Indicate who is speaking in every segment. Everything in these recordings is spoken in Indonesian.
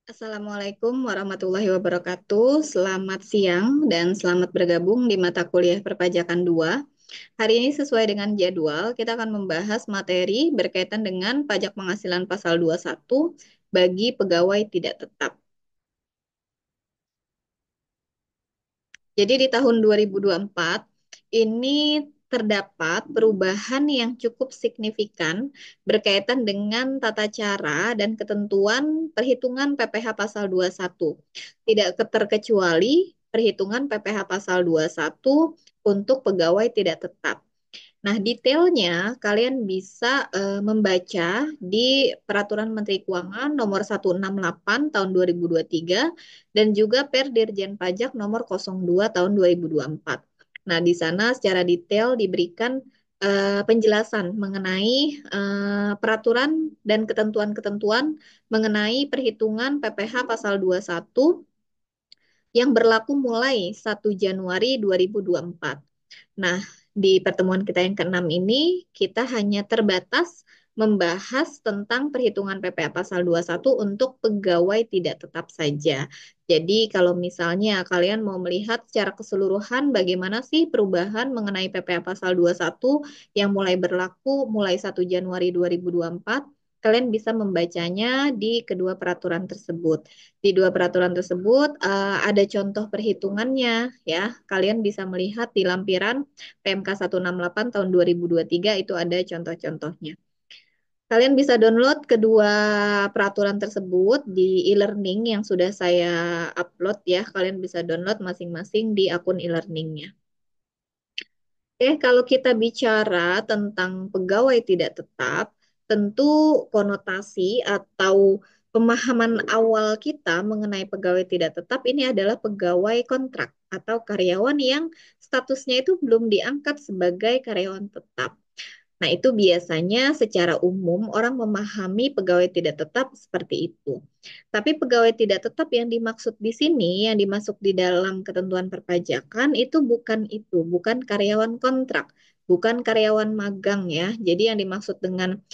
Speaker 1: Assalamualaikum warahmatullahi wabarakatuh. Selamat siang dan selamat bergabung di mata kuliah perpajakan 2. Hari ini sesuai dengan jadwal, kita akan membahas materi berkaitan dengan pajak penghasilan pasal 21 bagi pegawai tidak tetap. Jadi di tahun 2024 ini terdapat perubahan yang cukup signifikan berkaitan dengan tata cara dan ketentuan perhitungan PPh pasal 21. Tidak terkecuali perhitungan PPh pasal 21 untuk pegawai tidak tetap. Nah, detailnya kalian bisa membaca di Peraturan Menteri Keuangan nomor 168 tahun 2023 dan juga Dirjen Pajak nomor 02 tahun 2024. Nah, di sana secara detail diberikan penjelasan mengenai peraturan dan ketentuan-ketentuan mengenai perhitungan PPh pasal 21 yang berlaku mulai 1 Januari 2024. Nah, di pertemuan kita yang keenam ini, kita hanya terbatas membahas tentang perhitungan PPh pasal 21 untuk pegawai tidak tetap saja. Jadi, kalau misalnya kalian mau melihat secara keseluruhan bagaimana sih perubahan mengenai PPh pasal 21 yang mulai berlaku mulai 1 Januari 2024, kalian bisa membacanya di kedua peraturan tersebut. Di dua peraturan tersebut ada contoh perhitungannya ya. Kalian bisa melihat di lampiran PMK 168 tahun 2023 itu ada contoh-contohnya. Kalian bisa download kedua peraturan tersebut di e-learning yang sudah saya upload ya. Kalian bisa download masing-masing di akun e-learningnya. Kalau kita bicara tentang pegawai tidak tetap, tentu konotasi atau pemahaman awal kita mengenai pegawai tidak tetap ini adalah pegawai kontrak atau karyawan yang statusnya itu belum diangkat sebagai karyawan tetap. Nah, itu biasanya secara umum orang memahami pegawai tidak tetap seperti itu. Tapi pegawai tidak tetap yang dimaksud di sini, yang dimasuk di dalam ketentuan perpajakan itu, bukan karyawan kontrak, bukan karyawan magang ya. Jadi yang dimaksud dengan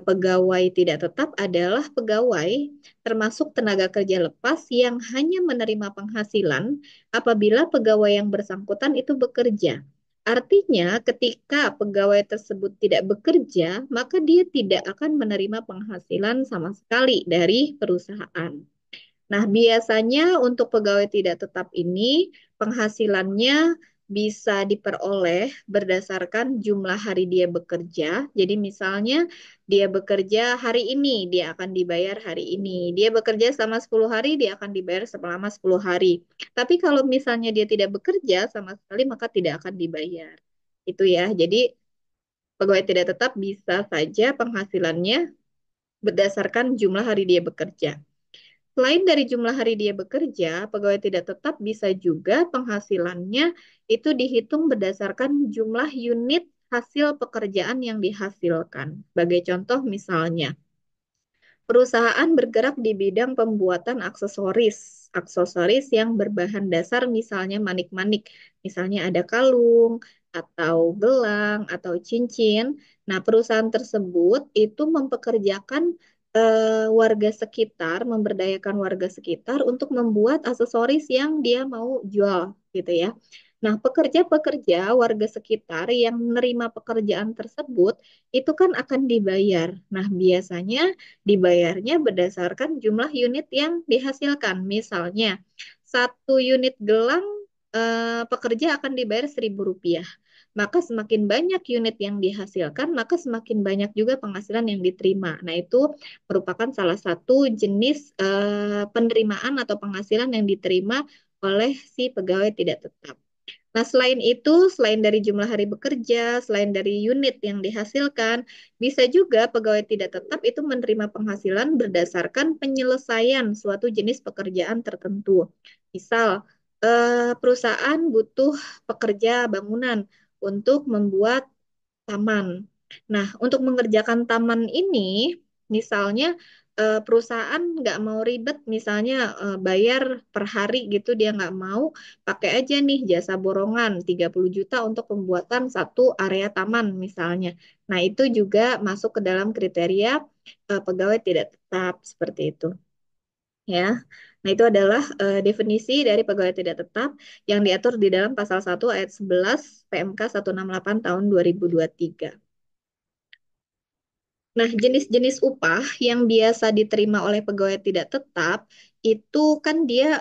Speaker 1: pegawai tidak tetap adalah pegawai termasuk tenaga kerja lepas yang hanya menerima penghasilan apabila pegawai yang bersangkutan itu bekerja. Artinya, ketika pegawai tersebut tidak bekerja, maka dia tidak akan menerima penghasilan sama sekali dari perusahaan. Nah, biasanya untuk pegawai tidak tetap ini penghasilannya bisa diperoleh berdasarkan jumlah hari dia bekerja. Jadi misalnya dia bekerja hari ini, dia akan dibayar hari ini. Dia bekerja selama 10 hari, dia akan dibayar selama 10 hari. Tapi kalau misalnya dia tidak bekerja sama sekali, maka tidak akan dibayar. Itu ya. Jadi pegawai tidak tetap bisa saja penghasilannya berdasarkan jumlah hari dia bekerja. Selain dari jumlah hari dia bekerja, pegawai tidak tetap bisa juga penghasilannya itu dihitung berdasarkan jumlah unit hasil pekerjaan yang dihasilkan. Sebagai contoh misalnya, perusahaan bergerak di bidang pembuatan aksesoris. Aksesoris yang berbahan dasar misalnya manik-manik. Misalnya ada kalung, atau gelang, atau cincin. Nah, perusahaan tersebut itu mempekerjakan warga sekitar, memberdayakan warga sekitar untuk membuat aksesoris yang dia mau jual gitu ya. Nah, pekerja-pekerja warga sekitar yang menerima pekerjaan tersebut itu kan akan dibayar. Nah, biasanya dibayarnya berdasarkan jumlah unit yang dihasilkan. Misalnya, satu unit gelang pekerja akan dibayar Rp1.000. Maka semakin banyak unit yang dihasilkan, maka semakin banyak juga penghasilan yang diterima. Nah, itu merupakan salah satu jenis penerimaan atau penghasilan yang diterima oleh si pegawai tidak tetap. Nah, selain itu, selain dari jumlah hari bekerja, selain dari unit yang dihasilkan, bisa juga pegawai tidak tetap itu menerima penghasilan berdasarkan penyelesaian suatu jenis pekerjaan tertentu. Misal, perusahaan butuh pekerja bangunan untuk membuat taman. Nah, untuk mengerjakan taman ini, misalnya perusahaan nggak mau ribet, misalnya bayar per hari gitu, dia nggak mau, pakai aja nih jasa borongan 30 juta untuk pembuatan satu area taman misalnya. Nah, itu juga masuk ke dalam kriteria pegawai tidak tetap seperti itu. ya. Nah, itu adalah definisi dari pegawai tidak tetap yang diatur di dalam pasal 1 ayat 11 PMK 168 tahun 2023. Nah, jenis-jenis upah yang biasa diterima oleh pegawai tidak tetap itu kan dia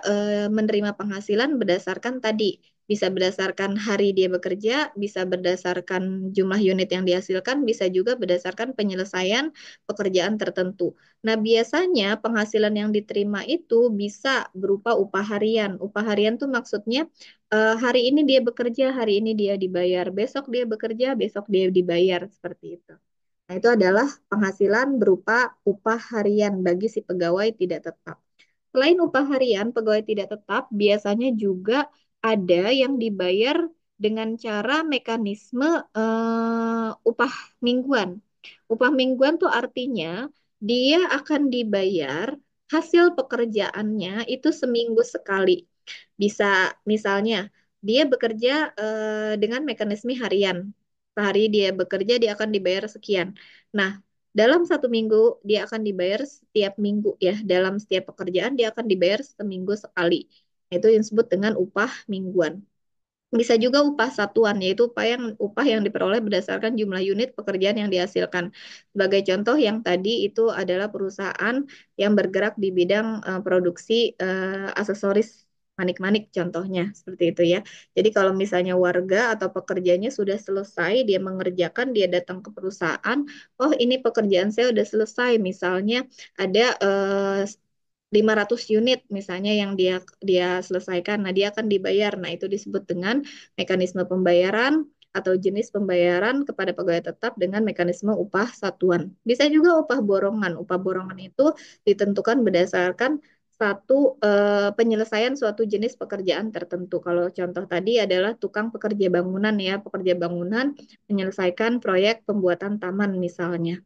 Speaker 1: menerima penghasilan berdasarkan tadi, bisa berdasarkan hari dia bekerja, bisa berdasarkan jumlah unit yang dihasilkan, bisa juga berdasarkan penyelesaian pekerjaan tertentu. Nah, biasanya penghasilan yang diterima itu bisa berupa upah harian. Upah harian tuh maksudnya hari ini dia bekerja, hari ini dia dibayar, besok dia bekerja, besok dia dibayar, seperti itu. Nah, itu adalah penghasilan berupa upah harian bagi si pegawai tidak tetap. Selain upah harian, pegawai tidak tetap biasanya juga ada yang dibayar dengan cara mekanisme upah mingguan. Upah mingguan tuh artinya dia akan dibayar hasil pekerjaannya itu seminggu sekali. Bisa misalnya dia bekerja dengan mekanisme harian. Sehari dia bekerja dia akan dibayar sekian. Nah, dalam satu minggu dia akan dibayar setiap minggu ya. Dalam setiap pekerjaan dia akan dibayar seminggu sekali. Itu yang disebut dengan upah mingguan. Bisa juga upah satuan, yaitu upah yang diperoleh berdasarkan jumlah unit pekerjaan yang dihasilkan. Sebagai contoh, yang tadi itu adalah perusahaan yang bergerak di bidang produksi aksesoris manik-manik, contohnya seperti itu ya. Jadi kalau misalnya warga atau pekerjanya sudah selesai, dia mengerjakan, dia datang ke perusahaan, oh ini pekerjaan saya udah selesai, misalnya ada 500 unit misalnya yang dia dia selesaikan. Nah, dia akan dibayar. Nah, itu disebut dengan mekanisme pembayaran atau jenis pembayaran kepada pegawai tetap dengan mekanisme upah satuan. Bisa juga upah borongan. Upah borongan itu ditentukan berdasarkan satu penyelesaian suatu jenis pekerjaan tertentu. Kalau contoh tadi adalah tukang pekerja bangunan ya, pekerja bangunan menyelesaikan proyek pembuatan taman misalnya.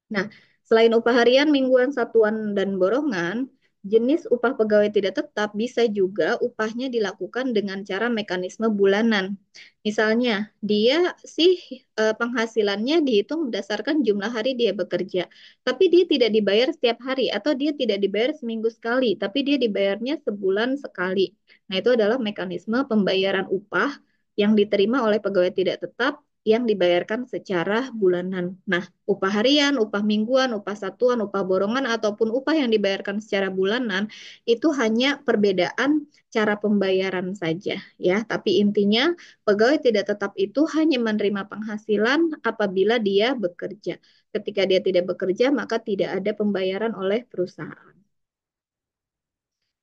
Speaker 1: Nah, selain upah harian, mingguan, satuan, dan borongan, jenis upah pegawai tidak tetap bisa juga upahnya dilakukan dengan cara mekanisme bulanan. Misalnya, dia sih penghasilannya dihitung berdasarkan jumlah hari dia bekerja, tapi dia tidak dibayar setiap hari atau dia tidak dibayar seminggu sekali, tapi dia dibayarnya sebulan sekali. Nah, itu adalah mekanisme pembayaran upah yang diterima oleh pegawai tidak tetap yang dibayarkan secara bulanan. Nah, upah harian, upah mingguan, upah satuan, upah borongan, ataupun upah yang dibayarkan secara bulanan itu hanya perbedaan cara pembayaran saja ya. Tapi intinya pegawai tidak tetap itu hanya menerima penghasilan apabila dia bekerja. Ketika dia tidak bekerja, maka tidak ada pembayaran oleh perusahaan.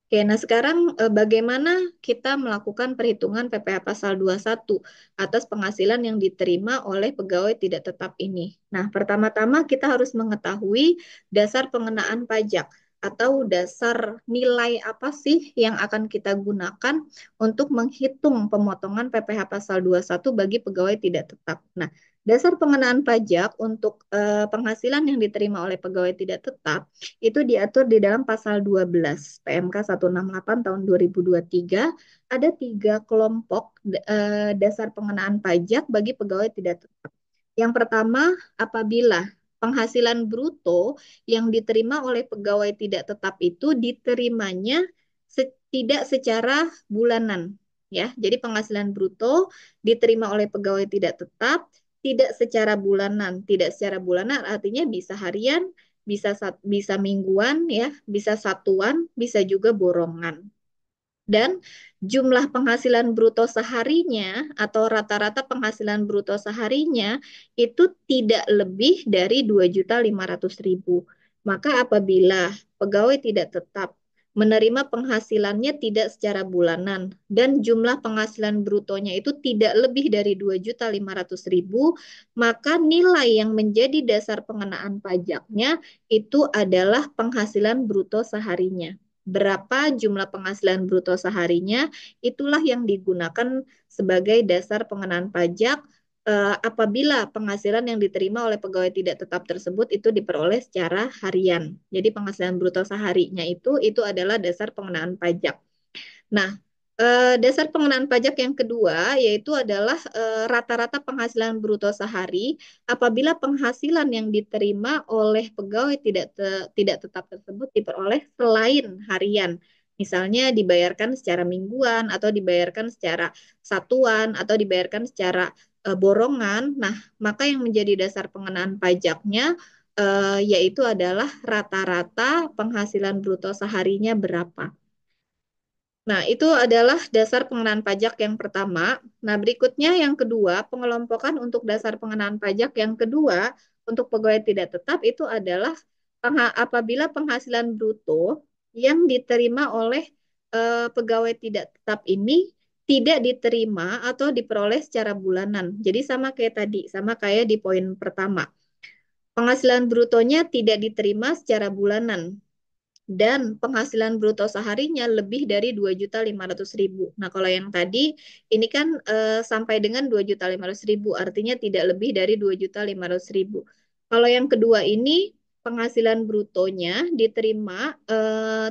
Speaker 1: Oke, nah sekarang bagaimana kita melakukan perhitungan PPh pasal 21 atas penghasilan yang diterima oleh pegawai tidak tetap ini? Nah, pertama-tama kita harus mengetahui dasar pengenaan pajak atau dasar nilai apa sih yang akan kita gunakan untuk menghitung pemotongan PPh pasal 21 bagi pegawai tidak tetap. Nah, dasar pengenaan pajak untuk penghasilan yang diterima oleh pegawai tidak tetap itu diatur di dalam pasal 12 PMK 168 tahun 2023. Ada tiga kelompok dasar pengenaan pajak bagi pegawai tidak tetap. Yang pertama, apabila penghasilan bruto yang diterima oleh pegawai tidak tetap itu diterimanya tidak secara bulanan, ya. Jadi penghasilan bruto diterima oleh pegawai tidak tetap tidak secara bulanan. Tidak secara bulanan artinya bisa harian, bisa mingguan ya, bisa satuan, bisa juga borongan. Dan jumlah penghasilan bruto seharinya atau rata-rata penghasilan bruto seharinya itu tidak lebih dari 2.500.000. Maka apabila pegawai tidak tetap menerima penghasilannya tidak secara bulanan dan jumlah penghasilan brutonya itu tidak lebih dari 2.500.000, maka nilai yang menjadi dasar pengenaan pajaknya itu adalah penghasilan bruto seharinya. Berapa jumlah penghasilan bruto seharinya, itulah yang digunakan sebagai dasar pengenaan pajak apabila penghasilan yang diterima oleh pegawai tidak tetap tersebut itu diperoleh secara harian. Jadi penghasilan bruto seharinya itu adalah dasar pengenaan pajak. Nah, Dasar pengenaan pajak yang kedua yaitu adalah rata-rata penghasilan bruto sehari apabila penghasilan yang diterima oleh pegawai tidak tetap tersebut diperoleh selain harian. Misalnya dibayarkan secara mingguan atau dibayarkan secara satuan atau dibayarkan secara borongan. Nah, maka yang menjadi dasar pengenaan pajaknya yaitu adalah rata-rata penghasilan bruto seharinya berapa. Nah, itu adalah dasar pengenaan pajak yang pertama. Nah, berikutnya yang kedua, pengelompokan untuk dasar pengenaan pajak yang kedua untuk pegawai tidak tetap itu adalah apabila penghasilan bruto yang diterima oleh pegawai tidak tetap ini tidak diterima atau diperoleh secara bulanan. Jadi sama kayak tadi, sama kayak di poin pertama. Penghasilan brutonya tidak diterima secara bulanan dan penghasilan bruto seharinya lebih dari 2.500.000. Nah, kalau yang tadi ini kan sampai dengan 2.500.000, artinya tidak lebih dari 2.500.000. Kalau yang kedua ini penghasilan brutonya diterima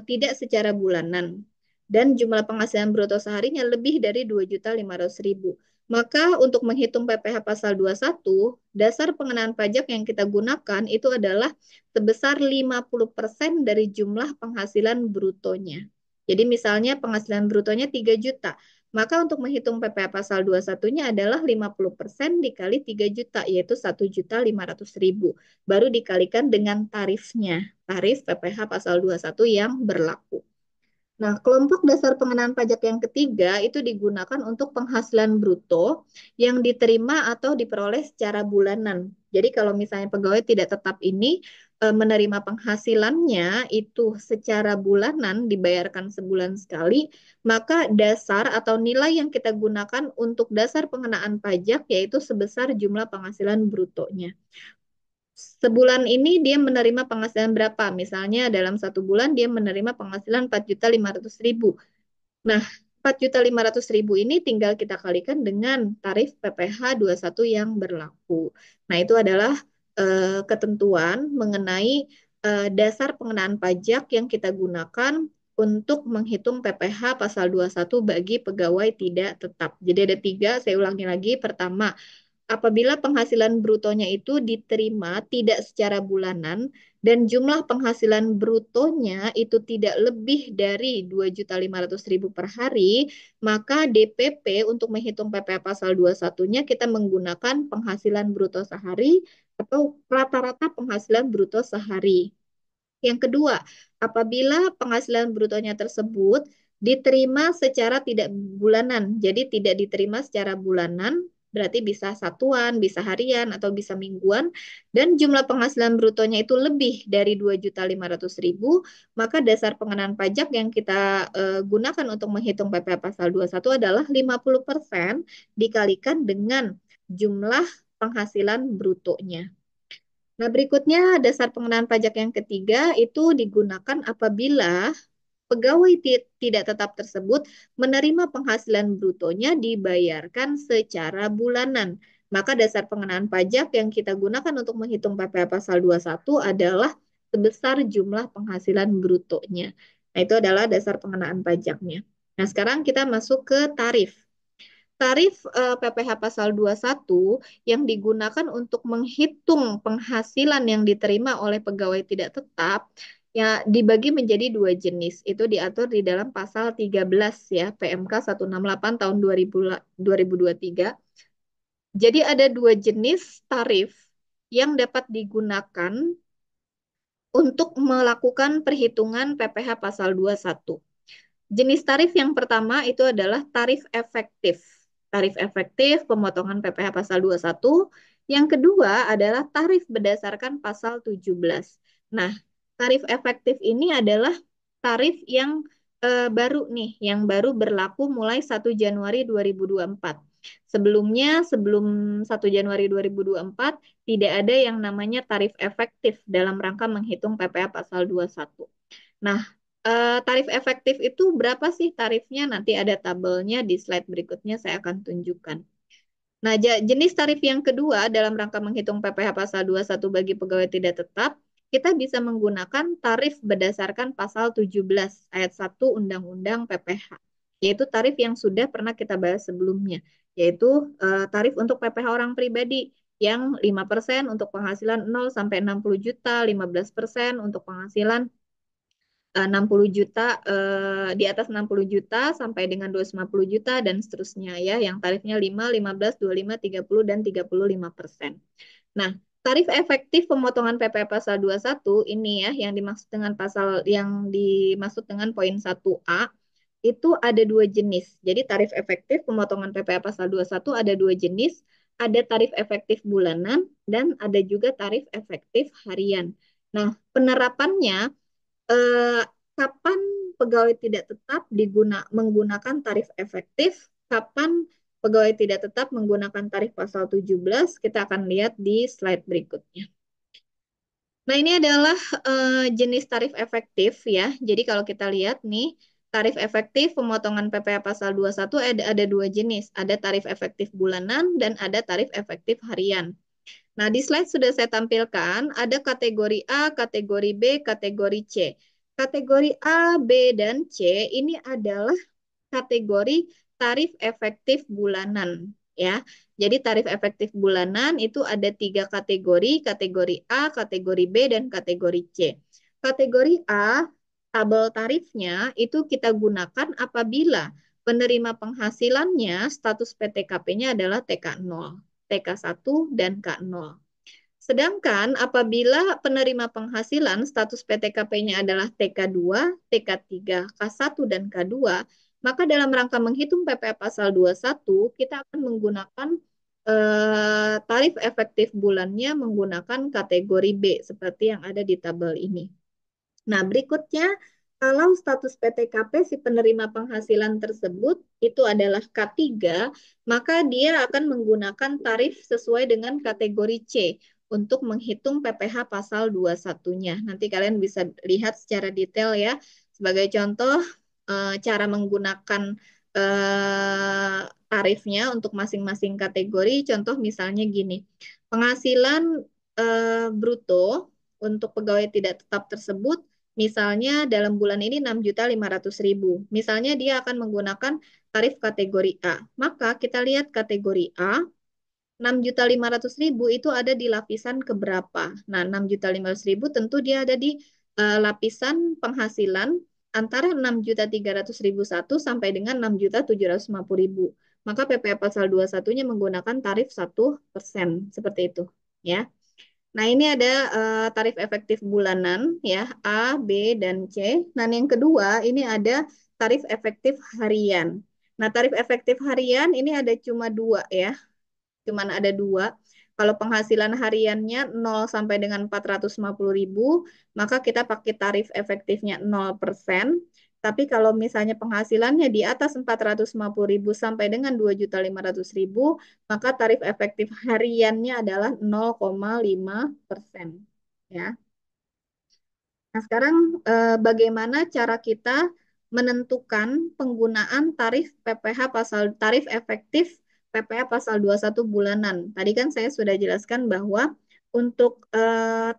Speaker 1: tidak secara bulanan dan jumlah penghasilan bruto seharinya lebih dari 2.500.000. Maka untuk menghitung PPh pasal 21, dasar pengenaan pajak yang kita gunakan itu adalah sebesar 50% dari jumlah penghasilan brutonya. Jadi misalnya penghasilan brutonya 3 juta, maka untuk menghitung PPh pasal 21-nya adalah 50% dikali 3 juta, yaitu 1.500.000. Baru dikalikan dengan tarifnya, tarif PPh pasal 21 yang berlaku. Nah, kelompok dasar pengenaan pajak yang ketiga itu digunakan untuk penghasilan bruto yang diterima atau diperoleh secara bulanan. Jadi kalau misalnya pegawai tidak tetap ini menerima penghasilannya itu secara bulanan dibayarkan sebulan sekali, maka dasar atau nilai yang kita gunakan untuk dasar pengenaan pajak yaitu sebesar jumlah penghasilan brutonya. Sebulan ini dia menerima penghasilan berapa? Misalnya dalam satu bulan dia menerima penghasilan 4.500.000. Nah, 4.500.000 ini tinggal kita kalikan dengan tarif PPh 21 yang berlaku. Nah, itu adalah ketentuan mengenai dasar pengenaan pajak yang kita gunakan untuk menghitung PPh pasal 21 bagi pegawai tidak tetap. Jadi ada tiga, saya ulangi lagi. Pertama, apabila penghasilan brutonya itu diterima tidak secara bulanan dan jumlah penghasilan brutonya itu tidak lebih dari 2.500.000 per hari, maka DPP untuk menghitung PPh pasal 21-nya kita menggunakan penghasilan bruto sehari atau rata-rata penghasilan bruto sehari. Yang kedua, apabila penghasilan brutonya tersebut diterima secara tidak bulanan, jadi tidak diterima secara bulanan, berarti bisa satuan, bisa harian, atau bisa mingguan, dan jumlah penghasilan brutonya itu lebih dari 2.500.000, maka dasar pengenaan pajak yang kita gunakan untuk menghitung PPh pasal 21 adalah 50% dikalikan dengan jumlah penghasilan brutonya. Nah, berikutnya dasar pengenaan pajak yang ketiga itu digunakan apabila pegawai tidak tetap tersebut menerima penghasilan brutonya dibayarkan secara bulanan. Maka dasar pengenaan pajak yang kita gunakan untuk menghitung PPh pasal 21 adalah sebesar jumlah penghasilan brutonya. Nah, itu adalah dasar pengenaan pajaknya. Nah, sekarang kita masuk ke tarif. Tarif PPh pasal 21 yang digunakan untuk menghitung penghasilan yang diterima oleh pegawai tidak tetap ya dibagi menjadi dua jenis. Itu diatur di dalam pasal 13 ya PMK 168 tahun 2023. Jadi ada dua jenis tarif yang dapat digunakan untuk melakukan perhitungan PPh pasal 21. Jenis tarif yang pertama itu adalah tarif efektif. Tarif efektif pemotongan PPh pasal 21. Yang kedua adalah tarif berdasarkan pasal 17. Nah, tarif efektif ini adalah tarif yang baru nih, yang baru berlaku mulai 1 Januari 2024. Sebelumnya, sebelum 1 Januari 2024, tidak ada yang namanya tarif efektif dalam rangka menghitung PPh pasal 21. Nah, tarif efektif itu berapa sih tarifnya? Nanti ada tabelnya di slide berikutnya saya akan tunjukkan. Nah, jenis tarif yang kedua dalam rangka menghitung PPh pasal 21 bagi pegawai tidak tetap, kita bisa menggunakan tarif berdasarkan pasal 17 ayat 1 Undang-Undang PPh. yaitu tarif yang sudah pernah kita bahas sebelumnya, yaitu tarif untuk PPh orang pribadi yang 5% untuk penghasilan 0 sampai 60 juta, 15% untuk penghasilan 60 juta, di atas 60 juta sampai dengan 250 juta dan seterusnya ya, yang tarifnya 5, 15, 25, 30 dan 35%. Nah, tarif efektif pemotongan PPh pasal 21 ini ya yang dimaksud dengan poin 1A itu ada dua jenis. Jadi tarif efektif pemotongan PPh pasal 21 ada dua jenis, ada tarif efektif bulanan dan ada juga tarif efektif harian. Nah, penerapannya eh, kapan pegawai tidak tetap menggunakan tarif efektif, kapan pegawai tidak tetap menggunakan tarif pasal 17, kita akan lihat di slide berikutnya. Nah, ini adalah jenis tarif efektif ya. Jadi kalau kita lihat nih, tarif efektif pemotongan PPh pasal 21 ada dua jenis. Ada tarif efektif bulanan dan ada tarif efektif harian. Nah, di slide sudah saya tampilkan, ada kategori A, kategori B, kategori C. Kategori A, B, dan C ini adalah kategori tarif efektif bulanan. Ya, jadi tarif efektif bulanan itu ada tiga kategori, kategori A, kategori B, dan kategori C. Kategori A, tabel tarifnya itu kita gunakan apabila penerima penghasilannya status PTKP-nya adalah TK0, TK1, dan K0. Sedangkan apabila penerima penghasilan status PTKP-nya adalah TK2, TK3, K1, dan K2, maka dalam rangka menghitung PPh pasal 21, kita akan menggunakan tarif efektif bulannya menggunakan kategori B, seperti yang ada di tabel ini. Nah, berikutnya, kalau status PTKP si penerima penghasilan tersebut itu adalah K3, maka dia akan menggunakan tarif sesuai dengan kategori C untuk menghitung PPh pasal 21-nya. Nanti kalian bisa lihat secara detail ya. Sebagai contoh, cara menggunakan tarifnya untuk masing-masing kategori, contoh misalnya gini, penghasilan bruto untuk pegawai tidak tetap tersebut misalnya dalam bulan ini 6.500.000. Misalnya dia akan menggunakan tarif kategori A. Maka kita lihat kategori A, 6.500.000 itu ada di lapisan keberapa? Nah, 6.500.000 tentu dia ada di lapisan penghasilan antara 6.300.000 satu sampai dengan 6.750.000. Maka PPh pasal 21-nya menggunakan tarif 1%, seperti itu. Ya. Nah, ini ada tarif efektif bulanan ya, A, B, dan C. Nah, yang kedua ini ada tarif efektif harian. Nah, tarif efektif harian ini ada cuma dua ya, cuman ada dua. Kalau penghasilan hariannya 0 sampai dengan 450.000, maka kita pakai tarif efektifnya 0%. Tapi kalau misalnya penghasilannya di atas 450.000 sampai dengan 2.500.000, maka tarif efektif hariannya adalah 0,5%. Ya. Nah, sekarang bagaimana cara kita menentukan penggunaan tarif efektif PPh pasal 21 bulanan. Tadi kan saya sudah jelaskan bahwa untuk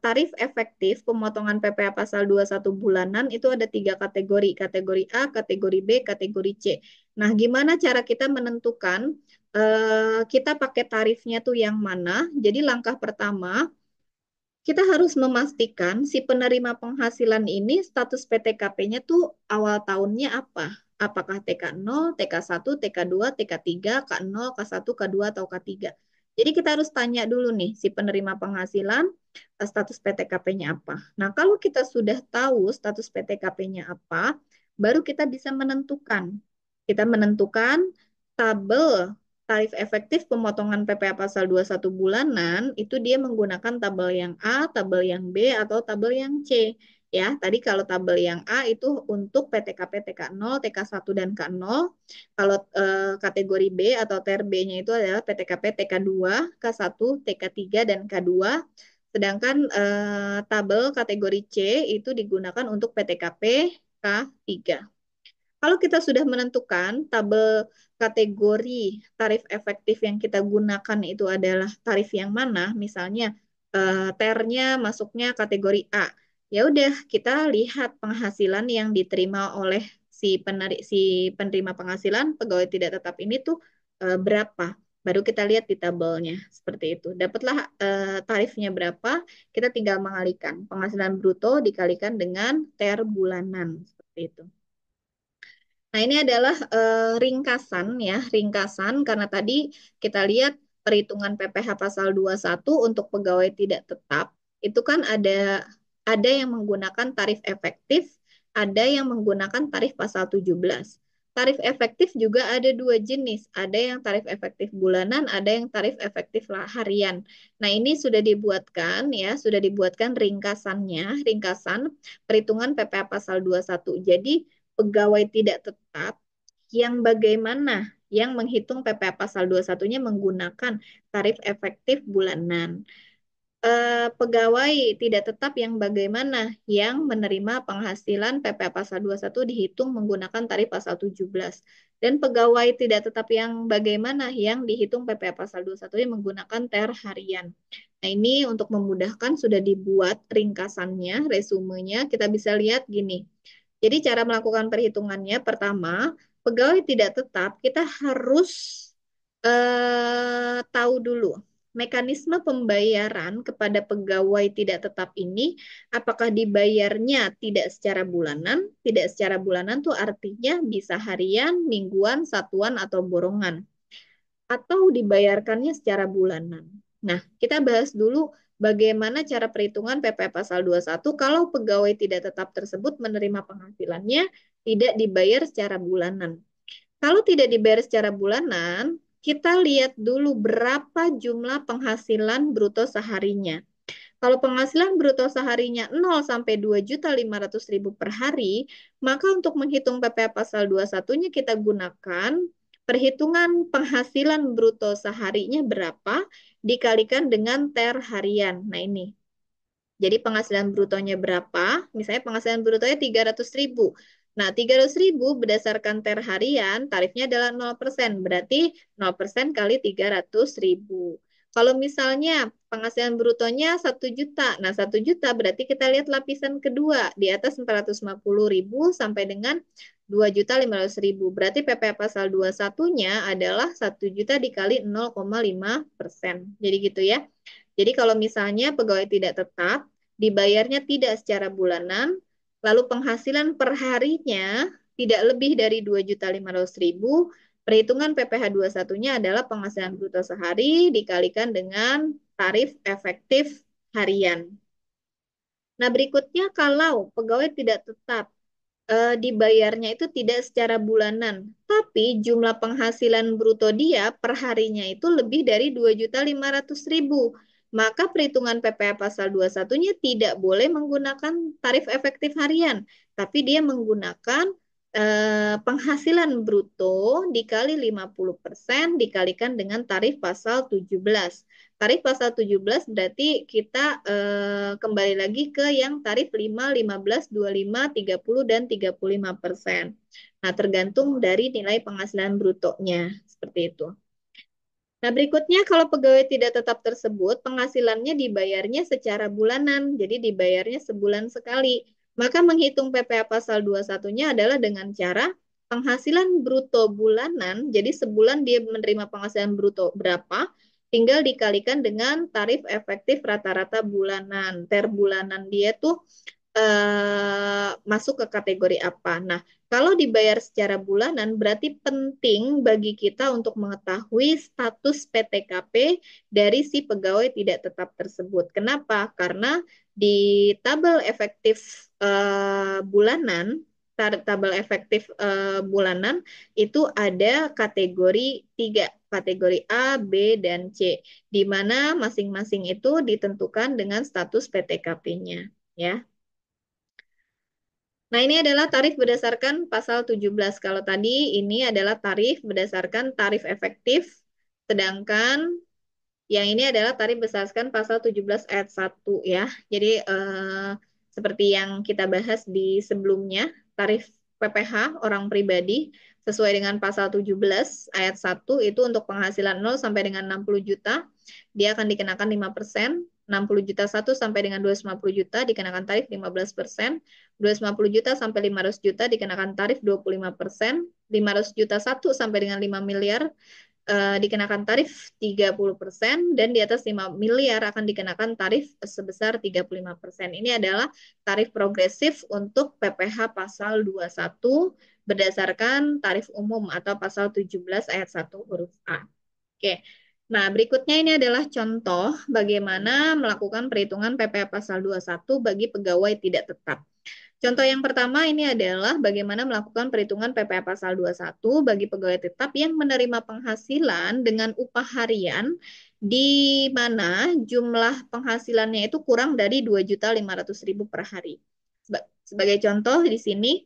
Speaker 1: tarif efektif pemotongan PPh pasal 21 bulanan itu ada tiga kategori, kategori A, kategori B, kategori C. Nah, gimana cara kita menentukan kita pakai tarifnya tuh yang mana? Jadi langkah pertama kita harus memastikan si penerima penghasilan ini status PTKP-nya tuh awal tahunnya apa? Apakah TK0, TK1, TK2, TK3, K0, K1, K2, atau K3. Jadi kita harus tanya dulu nih si penerima penghasilan status PTKP-nya apa. Nah, kalau kita sudah tahu status PTKP-nya apa, baru kita bisa menentukan. Kita menentukan tabel tarif efektif pemotongan PPh pasal 21 bulanan itu dia menggunakan tabel yang A, tabel yang B, atau tabel yang C. Ya, tadi kalau tabel yang A itu untuk PTKP TK0, TK1, dan K0. Kalau kategori B atau ter B-nya itu adalah PTKP TK2, K1, TK3, dan K2. Sedangkan tabel kategori C itu digunakan untuk PTKP K3. Kalau kita sudah menentukan tabel kategori tarif efektif yang kita gunakan itu adalah tarif yang mana, misalnya ternya masuknya kategori A. Ya udah, kita lihat penghasilan yang diterima oleh si penerima penghasilan pegawai tidak tetap ini tuh berapa. Baru kita lihat di tabelnya seperti itu. Dapatlah tarifnya berapa, kita tinggal mengalihkan penghasilan bruto dikalikan dengan TR bulanan seperti itu. Nah, ini adalah ringkasan ya, ringkasan karena tadi kita lihat perhitungan PPh pasal 21 untuk pegawai tidak tetap itu kan ada yang menggunakan tarif efektif, ada yang menggunakan tarif pasal 17. Tarif efektif juga ada dua jenis, ada yang tarif efektif bulanan, ada yang tarif efektif harian. Nah, ini sudah dibuatkan ya, sudah dibuatkan ringkasannya, ringkasan perhitungan PPh pasal 21. Jadi pegawai tidak tetap yang bagaimana yang menghitung PPh pasal 21-nya menggunakan tarif efektif bulanan. Pegawai tidak tetap yang bagaimana yang menerima penghasilan PPh pasal 21 dihitung menggunakan tarif pasal 17. Dan pegawai tidak tetap yang bagaimana yang dihitung PPh pasal 21 yang menggunakan TR harian. Nah, ini untuk memudahkan sudah dibuat ringkasannya, resumenya. Kita bisa lihat gini. Jadi cara melakukan perhitungannya, pertama, pegawai tidak tetap, kita harus tahu dulu mekanisme pembayaran kepada pegawai tidak tetap ini, apakah dibayarnya tidak secara bulanan? Tidak secara bulanan tuh artinya bisa harian, mingguan, satuan, atau borongan. Atau dibayarkannya secara bulanan. Nah, kita bahas dulu bagaimana cara perhitungan PPh pasal 21 kalau pegawai tidak tetap tersebut menerima penghasilannya tidak dibayar secara bulanan. Kalau tidak dibayar secara bulanan, kita lihat dulu berapa jumlah penghasilan bruto seharinya. Kalau penghasilan bruto seharinya 0 sampai 2.500.000 per hari, maka untuk menghitung PPh pasal 21-nya kita gunakan perhitungan penghasilan bruto seharinya berapa dikalikan dengan TER harian. Nah, ini. Jadi penghasilan brutonya berapa? Misalnya penghasilan brutonya 300.000. Nah, 300.000 berdasarkan TER harian, tarifnya adalah 0%. Berarti 0% kali 300.000. Kalau misalnya penghasilan brutonya 1 juta. Nah, 1 juta berarti kita lihat lapisan kedua. Di atas 450.000 sampai dengan 2.500.000. Berarti PPh pasal 21-nya adalah 1 juta dikali 0,5%. Jadi gitu ya. Jadi kalau misalnya pegawai tidak tetap, dibayarnya tidak secara bulanan, lalu penghasilan per harinya tidak lebih dari 2.500.000, perhitungan PPh 21-nya adalah penghasilan bruto sehari dikalikan dengan tarif efektif harian. Nah, berikutnya kalau pegawai tidak tetap dibayarnya itu tidak secara bulanan, tapi jumlah penghasilan bruto dia per harinya itu lebih dari 2.500.000. Maka perhitungan PPh pasal 21-nya tidak boleh menggunakan tarif efektif harian, tapi dia menggunakan penghasilan bruto dikali 50% dikalikan dengan tarif pasal 17. Tarif pasal 17 berarti kita kembali lagi ke yang tarif 5, 15, 25, 30, dan 35%. Nah, tergantung dari nilai penghasilan brutonya. Seperti itu. Nah, berikutnya kalau pegawai tidak tetap tersebut, penghasilannya dibayarnya secara bulanan. Jadi dibayarnya sebulan sekali. Maka menghitung PPh pasal 21-nya adalah dengan cara penghasilan bruto bulanan. Jadi sebulan dia menerima penghasilan bruto berapa, tinggal dikalikan dengan tarif efektif rata-rata bulanan. TER bulanan dia tuh masuk ke kategori apa. Nah, kalau dibayar secara bulanan, berarti penting bagi kita untuk mengetahui status PTKP dari si pegawai tidak tetap tersebut. Kenapa? Karena di tabel efektif bulanan, tabel efektif bulanan itu ada kategori 3, kategori A, B, dan C, di mana masing-masing itu ditentukan dengan status PTKP-nya. Ya. Nah, ini adalah tarif berdasarkan pasal 17. Kalau tadi ini adalah tarif berdasarkan tarif efektif, sedangkan yang ini adalah tarif berdasarkan pasal 17 ayat 1 ya. Jadi seperti yang kita bahas di sebelumnya, tarif PPh orang pribadi sesuai dengan pasal 17 ayat 1 itu untuk penghasilan 0 sampai dengan 60 juta, dia akan dikenakan 5%. 60 juta satu sampai dengan 250 juta dikenakan tarif 15%, 250 juta sampai 500 juta dikenakan tarif 25%, 500 juta satu sampai dengan 5 miliar dikenakan tarif 30% dan di atas 5 miliar akan dikenakan tarif sebesar 35%. Ini adalah tarif progresif untuk PPh pasal 21 berdasarkan tarif umum atau pasal 17 ayat 1 huruf A. Oke. Nah, berikutnya ini adalah contoh bagaimana melakukan perhitungan PPh pasal 21 bagi pegawai tidak tetap. Contoh yang pertama ini adalah bagaimana melakukan perhitungan PPh pasal 21 bagi pegawai tetap yang menerima penghasilan dengan upah harian di mana jumlah penghasilannya itu kurang dari 2.500.000 per hari. Sebagai contoh di sini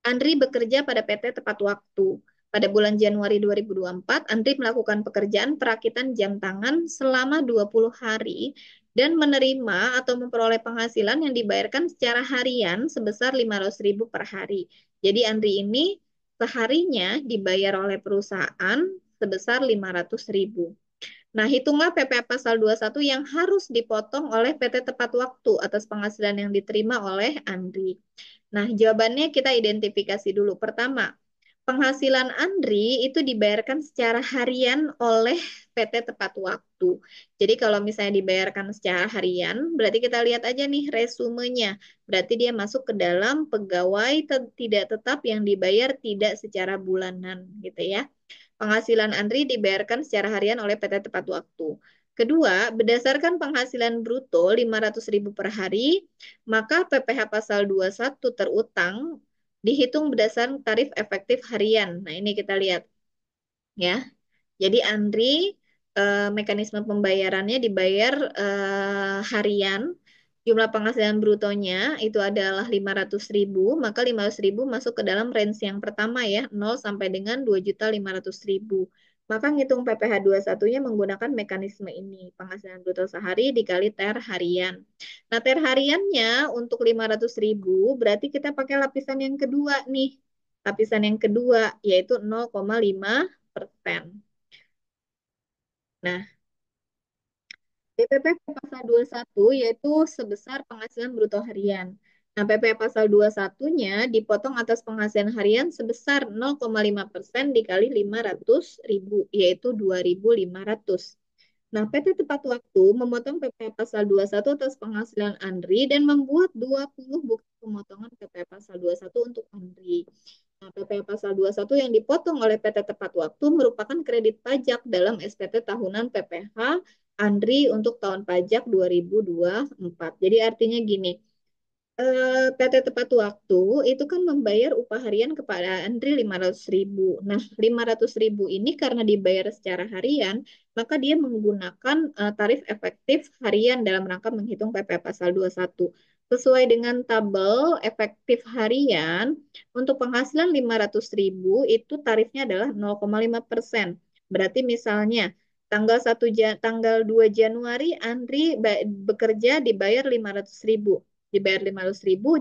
Speaker 1: Andri bekerja pada PT tepat waktu. Pada bulan Januari 2024, Andri melakukan pekerjaan perakitan jam tangan selama 20 hari dan menerima atau memperoleh penghasilan yang dibayarkan secara harian sebesar 500.000 per hari. Jadi Andri ini seharinya dibayar oleh perusahaan sebesar 500.000. Nah, hitunglah PPh pasal 21 yang harus dipotong oleh PT tepat waktu atas penghasilan yang diterima oleh Andri. Nah, jawabannya kita identifikasi dulu. Pertama, penghasilan Andri itu dibayarkan secara harian oleh PT tepat waktu. Jadi kalau misalnya dibayarkan secara harian, berarti kita lihat aja nih resumenya. Berarti dia masuk ke dalam pegawai tidak tetap yang dibayar tidak secara bulanan gitu ya. Penghasilan Andri dibayarkan secara harian oleh PT tepat waktu. Kedua, berdasarkan penghasilan bruto 500.000 per hari, maka PPh pasal 21 terutang dihitung berdasarkan tarif efektif harian. Nah, ini kita lihat ya. Jadi Andri mekanisme pembayarannya dibayar harian. Jumlah penghasilan brutonya itu adalah 500.000, maka 500.000 masuk ke dalam range yang pertama ya, 0 sampai dengan 2.500.000. Maka ngitung PPh 21-nya menggunakan mekanisme ini, penghasilan bruto sehari dikali TER harian. Nah, TER hariannya untuk 500.000 berarti kita pakai lapisan yang kedua nih. Lapisan yang kedua yaitu 0,5%. Nah, PPP pasal 21 yaitu sebesar penghasilan bruto harian. Nah, PPh pasal 21-nya dipotong atas penghasilan harian sebesar 0,5% dikali 500.000, yaitu 2.500. Nah, PT tepat waktu memotong PPh pasal 21 atas penghasilan Andri dan membuat 20 bukti pemotongan PPh pasal 21 untuk Andri. Nah, PPh pasal 21 yang dipotong oleh PT tepat waktu merupakan kredit pajak dalam SPT tahunan PPh Andri untuk tahun pajak 2024. Jadi artinya gini, PT tepat waktu itu kan membayar upah harian kepada Andri 500.000. Nah, 500.000 ini karena dibayar secara harian, maka dia menggunakan tarif efektif harian dalam rangka menghitung PPh pasal 21. Sesuai dengan tabel efektif harian, untuk penghasilan 500.000 itu tarifnya adalah 0,5%. Berarti misalnya tanggal 2 Januari Andri bekerja dibayar 500.000,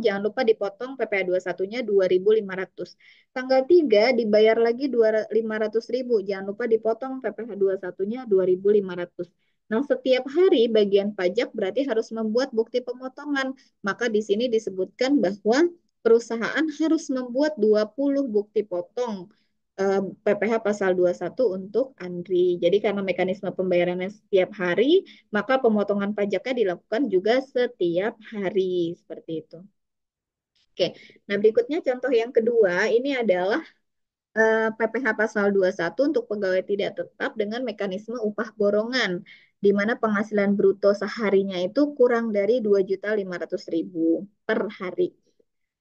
Speaker 1: jangan lupa dipotong PPh 21-nya 2.500. Tanggal 3 dibayar lagi 500.000, jangan lupa dipotong PPh 21-nya 2.500. Nah, setiap hari bagian pajak berarti harus membuat bukti pemotongan. Maka di sini disebutkan bahwa perusahaan harus membuat 20 bukti potong PPh pasal 21 untuk Andri. Jadi karena mekanisme pembayarannya setiap hari, maka pemotongan pajaknya dilakukan juga setiap hari. Seperti itu. Oke, nah berikutnya contoh yang kedua, ini adalah PPh pasal 21 untuk pegawai tidak tetap dengan mekanisme upah borongan, di mana penghasilan bruto seharinya itu kurang dari 2.500.000 per hari.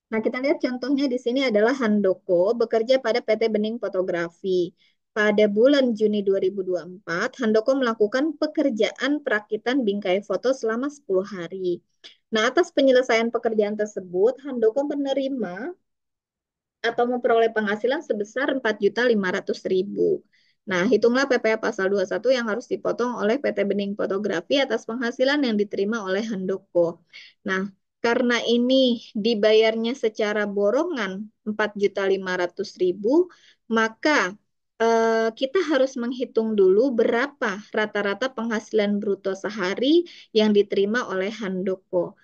Speaker 1: Nah, kita lihat contohnya di sini adalah Handoko bekerja pada PT Bening Fotografi. Pada bulan Juni 2024, Handoko melakukan pekerjaan perakitan bingkai foto selama 10 hari. Nah, atas penyelesaian pekerjaan tersebut, Handoko menerima atau memperoleh penghasilan sebesar 4.500.000. Nah, hitunglah PPh pasal 21 yang harus dipotong oleh PT Bening Fotografi atas penghasilan yang diterima oleh Handoko. Nah, karena ini dibayarnya secara borongan 4.500.000, maka kita harus menghitung dulu berapa rata-rata penghasilan bruto sehari yang diterima oleh Handoko.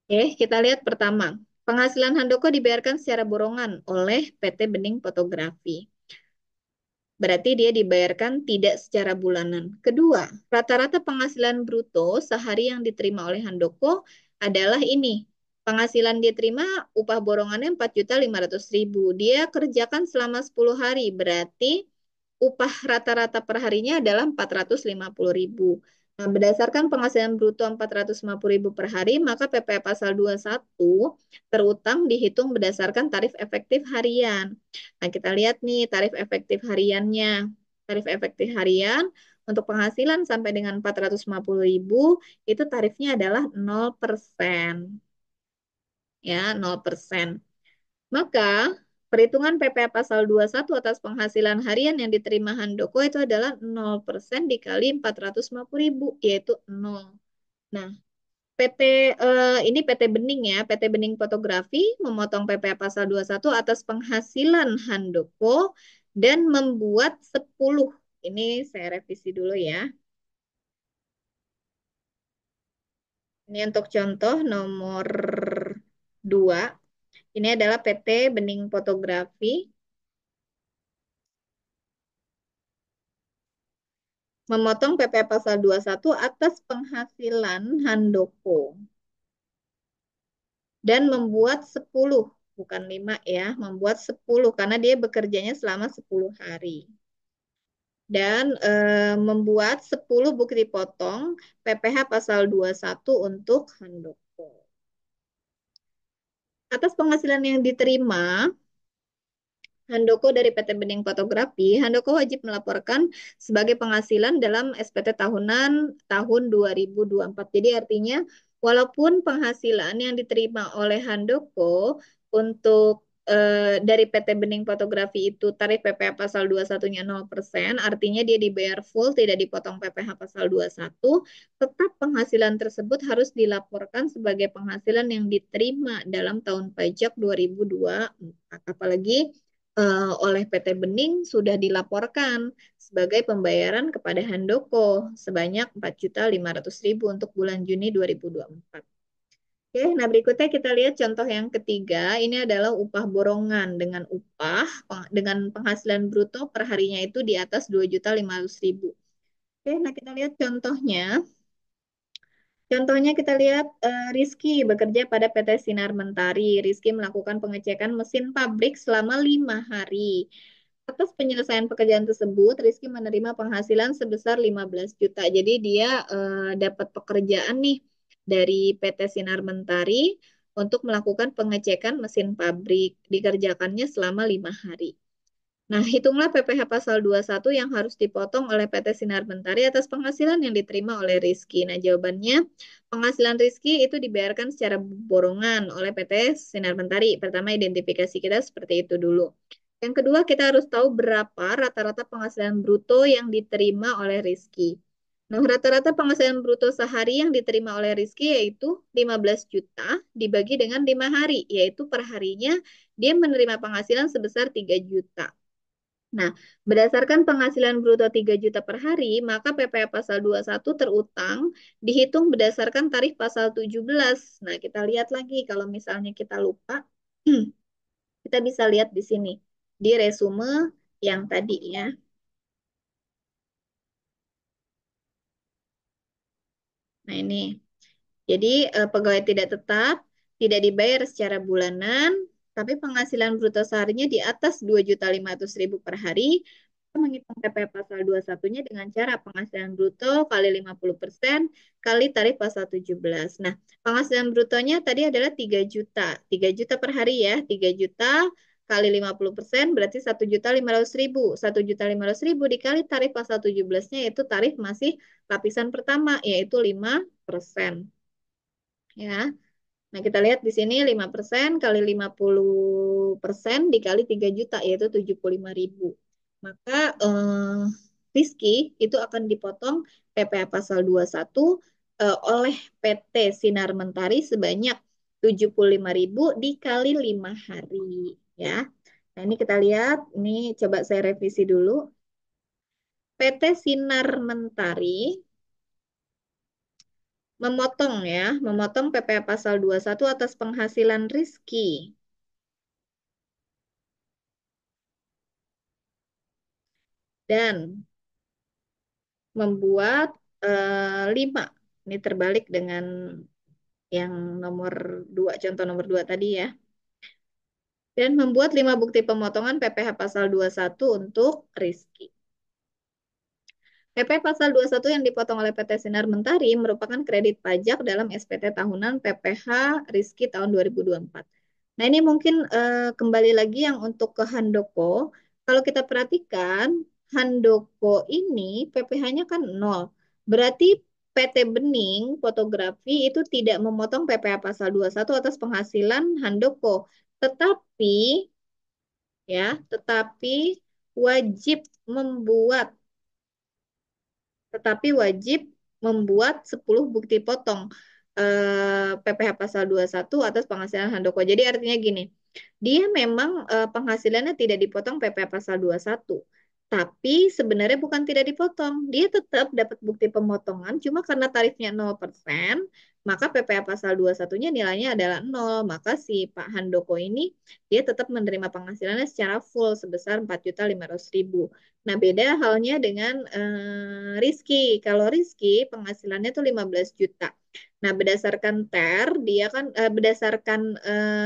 Speaker 1: Oke, kita lihat pertama. Penghasilan Handoko dibayarkan secara borongan oleh PT Bening Fotografi. Berarti dia dibayarkan tidak secara bulanan. Kedua, rata-rata penghasilan bruto sehari yang diterima oleh Handoko adalah ini. Penghasilan dia terima upah borongannya 4.500.000. Dia kerjakan selama 10 hari. Berarti upah rata-rata per harinya adalah 450.000. Nah, berdasarkan penghasilan bruto 450.000 per hari, maka PPh pasal 21 terutang dihitung berdasarkan tarif efektif harian. Nah, kita lihat nih tarif efektif hariannya. Tarif efektif harian untuk penghasilan sampai dengan 450.000 itu tarifnya adalah 0%. Ya, 0%. Maka perhitungan PPh pasal 21 atas penghasilan harian yang diterima Handoko itu adalah 0% dikali 450.000, yaitu 0. Nah, PT ini PT Bening ya, PT Bening Fotografi memotong PPh pasal 21 atas penghasilan Handoko dan membuat 10. Ini saya revisi dulu ya. Ini untuk contoh nomor 2. Ini adalah PT Bening Fotografi memotong PPh pasal 21 atas penghasilan Handoko dan membuat 10, bukan 5 ya, membuat 10 karena dia bekerjanya selama 10 hari. Dan membuat 10 bukti potong PPh pasal 21 untuk Handoko. Atas penghasilan yang diterima Handoko dari PT Bening Fotografi, Handoko wajib melaporkan sebagai penghasilan dalam SPT tahunan tahun 2024. Jadi artinya walaupun penghasilan yang diterima oleh Handoko untuk dari PT Bening Fotografi itu tarif PPh pasal 21-nya 0%, artinya dia dibayar full, tidak dipotong PPh pasal 21, tetap penghasilan tersebut harus dilaporkan sebagai penghasilan yang diterima dalam tahun pajak 2024. Apalagi oleh PT Bening sudah dilaporkan sebagai pembayaran kepada Handoko sebanyak 4.500.000 untuk bulan Juni 2024. Oke, nah berikutnya kita lihat contoh yang ketiga. Ini adalah upah borongan dengan dengan penghasilan bruto per harinya itu di atas 2.500.000. Oke, nah kita lihat contohnya. Contohnya kita lihat Rizky bekerja pada PT Sinar Mentari. Rizky melakukan pengecekan mesin pabrik selama 5 hari. Atas penyelesaian pekerjaan tersebut, Rizky menerima penghasilan sebesar 15 juta. Jadi dia dapat pekerjaan nih dari PT Sinar Mentari untuk melakukan pengecekan mesin pabrik. Dikerjakannya selama 5 hari. Nah, hitunglah PPh pasal 21 yang harus dipotong oleh PT Sinar Mentari atas penghasilan yang diterima oleh Rizky. Nah, jawabannya penghasilan Rizky itu dibayarkan secara borongan oleh PT Sinar Mentari. Pertama, identifikasi kita seperti itu dulu. Yang kedua, kita harus tahu berapa rata-rata penghasilan bruto yang diterima oleh Rizky. Nah, rata-rata penghasilan bruto sehari yang diterima oleh Rizky yaitu 15 juta dibagi dengan 5 hari, yaitu per harinya dia menerima penghasilan sebesar 3 juta. Nah, berdasarkan penghasilan bruto 3 juta per hari, maka PPh pasal 21 terutang dihitung berdasarkan tarif pasal 17. Nah, kita lihat lagi kalau misalnya kita lupa, kita bisa lihat di sini di resume yang tadi ya. Nah, ini. Jadi pegawai tidak tetap tidak dibayar secara bulanan, tapi penghasilan bruto seharinya di atas 2.500.000 per hari. Kita menghitung PPh pasal 21-nya dengan cara penghasilan bruto kali 50% kali tarif pasal 17. Nah, penghasilan brutonya tadi adalah 3 juta. 3 juta per hari ya. 3 juta kali 50% berarti 1.500.000. 1.500.000 dikali tarif pasal 17-nya yaitu tarif masih lapisan pertama yaitu 5%. Ya. Nah, kita lihat di sini 5% kali 50% dikali 3 juta, yaitu 75.000. Maka Rizky itu akan dipotong PPh pasal 21 oleh PT Sinar Mentari sebanyak 75.000 dikali 5 hari. Ya. Nah, ini kita lihat, ini coba saya revisi dulu. PT Sinar Mentari memotong PPh pasal 21 atas penghasilan Rizky dan membuat 5. Ini terbalik dengan yang nomor 2, contoh nomor 2 tadi ya. Dan membuat 5 bukti pemotongan PPh pasal 21 untuk Rizky. PP Pasal 21 yang dipotong oleh PT Sinar Mentari merupakan kredit pajak dalam SPT tahunan PPh Rizky tahun 2024. Nah, ini mungkin kembali lagi yang untuk ke Handoko. Kalau kita perhatikan, Handoko ini PPh-nya kan nol. Berarti PT Bening Fotografi itu tidak memotong PPh Pasal 21 atas penghasilan Handoko. Tetapi, ya, tetapi wajib membuat tetapi wajib membuat 10 bukti potong PPh pasal 21 atas penghasilan Handoko. Jadi artinya gini, dia memang penghasilannya tidak dipotong PPh pasal 21. Tapi sebenarnya bukan tidak dipotong. Dia tetap dapat bukti pemotongan, cuma karena tarifnya 0%, maka PPh pasal 21-nya nilainya adalah 0. Maka si Pak Handoko ini dia tetap menerima penghasilannya secara full sebesar 4.500.000. Nah, beda halnya dengan Rizky. Kalau Rizky penghasilannya tuh 15 juta. Nah, berdasarkan berdasarkan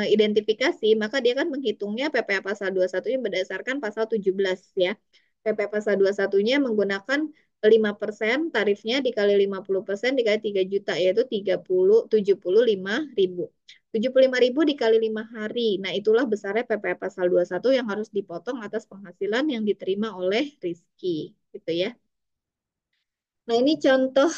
Speaker 1: identifikasi, maka dia kan menghitungnya PPh pasal 21-nya berdasarkan pasal 17 ya. PPh pasal 21-nya menggunakan 5% tarifnya dikali 50% dikali 3 juta yaitu 75.000. 75.000 dikali 5 hari. Nah, itulah besarnya PPh pasal 21 yang harus dipotong atas penghasilan yang diterima oleh Rizky. Gitu ya. Nah, ini contoh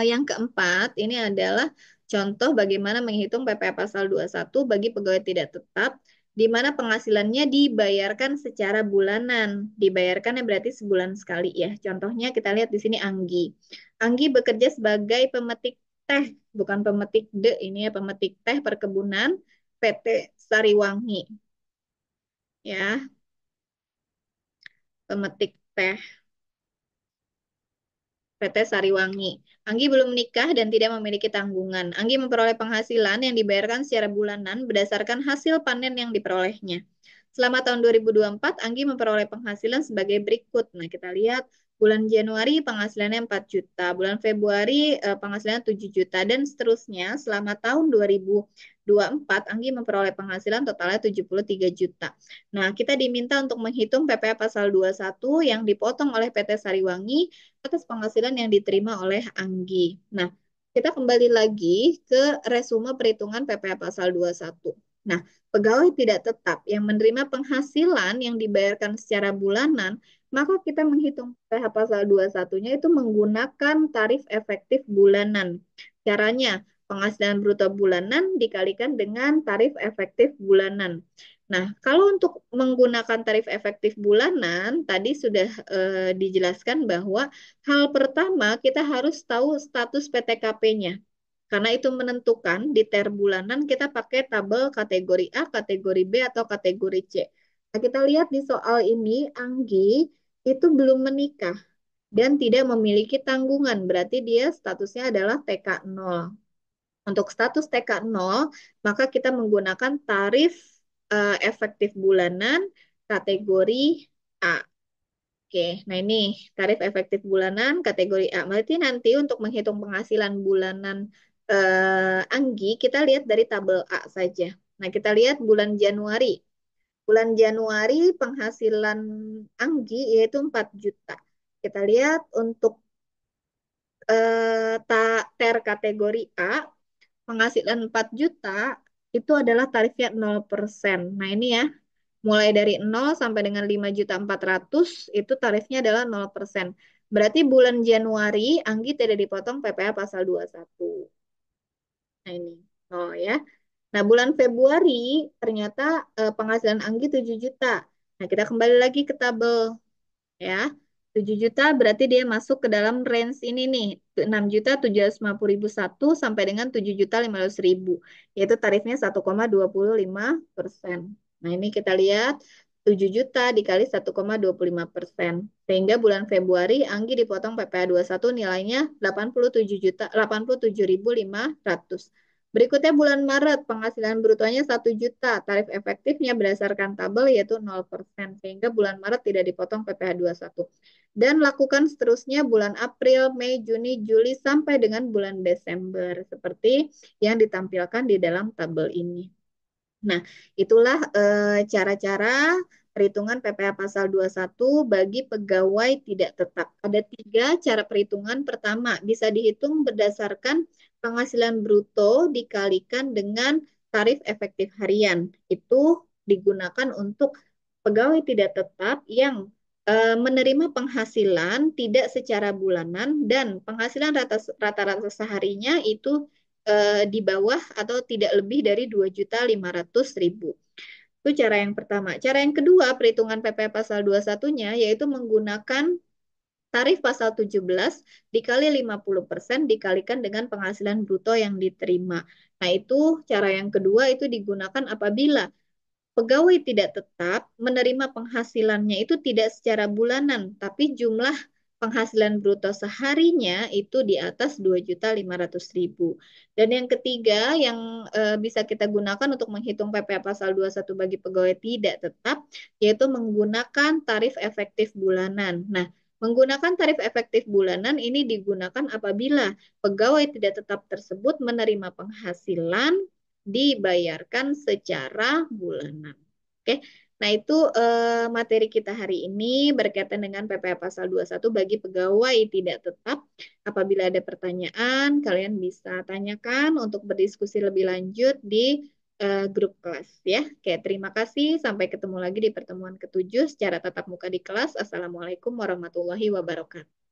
Speaker 1: yang keempat. Ini adalah contoh bagaimana menghitung PPh pasal 21 bagi pegawai tidak tetap, di mana penghasilannya dibayarkan secara bulanan. Dibayarkan berarti sebulan sekali ya. Contohnya kita lihat di sini Anggi. Anggi bekerja sebagai pemetik teh, bukan pemetik ini ya, pemetik teh perkebunan PT Sariwangi. Ya, pemetik teh PT Sariwangi. Anggi belum menikah dan tidak memiliki tanggungan. Anggi memperoleh penghasilan yang dibayarkan secara bulanan berdasarkan hasil panen yang diperolehnya. Selama tahun 2024, Anggi memperoleh penghasilan sebagai berikut. Nah, kita lihat bulan Januari penghasilannya 4 juta, bulan Februari penghasilannya 7 juta, dan seterusnya. Selama tahun 2024, Anggi memperoleh penghasilan totalnya 73 juta. Nah, kita diminta untuk menghitung PPh pasal 21 yang dipotong oleh PT Sariwangi atas penghasilan yang diterima oleh Anggi. Nah, kita kembali lagi ke resume perhitungan PPh pasal 21. Nah, pegawai tidak tetap yang menerima penghasilan yang dibayarkan secara bulanan, maka kita menghitung PPh pasal 21-nya itu menggunakan tarif efektif bulanan. Caranya, penghasilan bruto bulanan dikalikan dengan tarif efektif bulanan. Nah, kalau untuk menggunakan tarif efektif bulanan, tadi sudah dijelaskan bahwa hal pertama kita harus tahu status PTKP-nya. Karena itu menentukan di ter bulanan kita pakai tabel kategori A, kategori B, atau kategori C. Nah, kita lihat di soal ini, Anggi itu belum menikah dan tidak memiliki tanggungan. Berarti dia statusnya adalah TK0. Untuk status TK0, maka kita menggunakan tarif efektif bulanan kategori A. Oke, nah ini tarif efektif bulanan kategori A. Berarti nanti untuk menghitung penghasilan bulanan Anggi, kita lihat dari tabel A saja. Nah, kita lihat bulan Januari. Bulan Januari penghasilan Anggi yaitu 4 juta. Kita lihat untuk ter kategori A, penghasilan 4 juta itu adalah tarifnya 0%. Nah, ini ya, mulai dari 0 sampai dengan 5.400.000 itu tarifnya adalah 0%. Berarti bulan Januari Anggi tidak dipotong PPh pasal 21. Nah, ini. Oh ya. Nah, bulan Februari ternyata penghasilan Anggi 7 juta. Nah, kita kembali lagi ke tabel ya. 7 juta berarti dia masuk ke dalam range ini nih, 6.750.001 sampai dengan 7.500.000, yaitu tarifnya 1,25%. Nah, ini kita lihat 7 juta dikali 1,25%. Sehingga bulan Februari Anggi dipotong PPh satu nilainya 87 juta, 87.500. Berikutnya bulan Maret penghasilan brutonya 1 juta. Tarif efektifnya berdasarkan tabel yaitu 0%. Sehingga bulan Maret tidak dipotong PPh satu. Dan lakukan seterusnya bulan April, Mei, Juni, Juli sampai dengan bulan Desember. Seperti yang ditampilkan di dalam tabel ini. Nah, itulah cara-cara perhitungan PPh pasal 21 bagi pegawai tidak tetap. Ada tiga cara perhitungan. Pertama, bisa dihitung berdasarkan penghasilan bruto dikalikan dengan tarif efektif harian. Itu digunakan untuk pegawai tidak tetap yang menerima penghasilan tidak secara bulanan dan penghasilan rata-rata seharinya itu di bawah atau tidak lebih dari 2.500.000. Itu cara yang pertama. Cara yang kedua, perhitungan PPh pasal 21-nya yaitu menggunakan tarif pasal 17 dikali 50% dikalikan dengan penghasilan bruto yang diterima. Nah, itu cara yang kedua itu digunakan apabila pegawai tidak tetap menerima penghasilannya itu tidak secara bulanan, tapi jumlah penghasilan bruto seharinya itu di atas 2.500.000. Dan yang ketiga yang bisa kita gunakan untuk menghitung PPh pasal 21 bagi pegawai tidak tetap, yaitu menggunakan tarif efektif bulanan. Nah, menggunakan tarif efektif bulanan ini digunakan apabila pegawai tidak tetap tersebut menerima penghasilan dibayarkan secara bulanan. Oke. Nah, itu materi kita hari ini berkaitan dengan PPh pasal 21 bagi pegawai tidak tetap. Apabila ada pertanyaan, kalian bisa tanyakan untuk berdiskusi lebih lanjut di grup kelas ya. Oke, terima kasih. Sampai ketemu lagi di pertemuan ketujuh secara tatap muka di kelas. Assalamualaikum warahmatullahi wabarakatuh.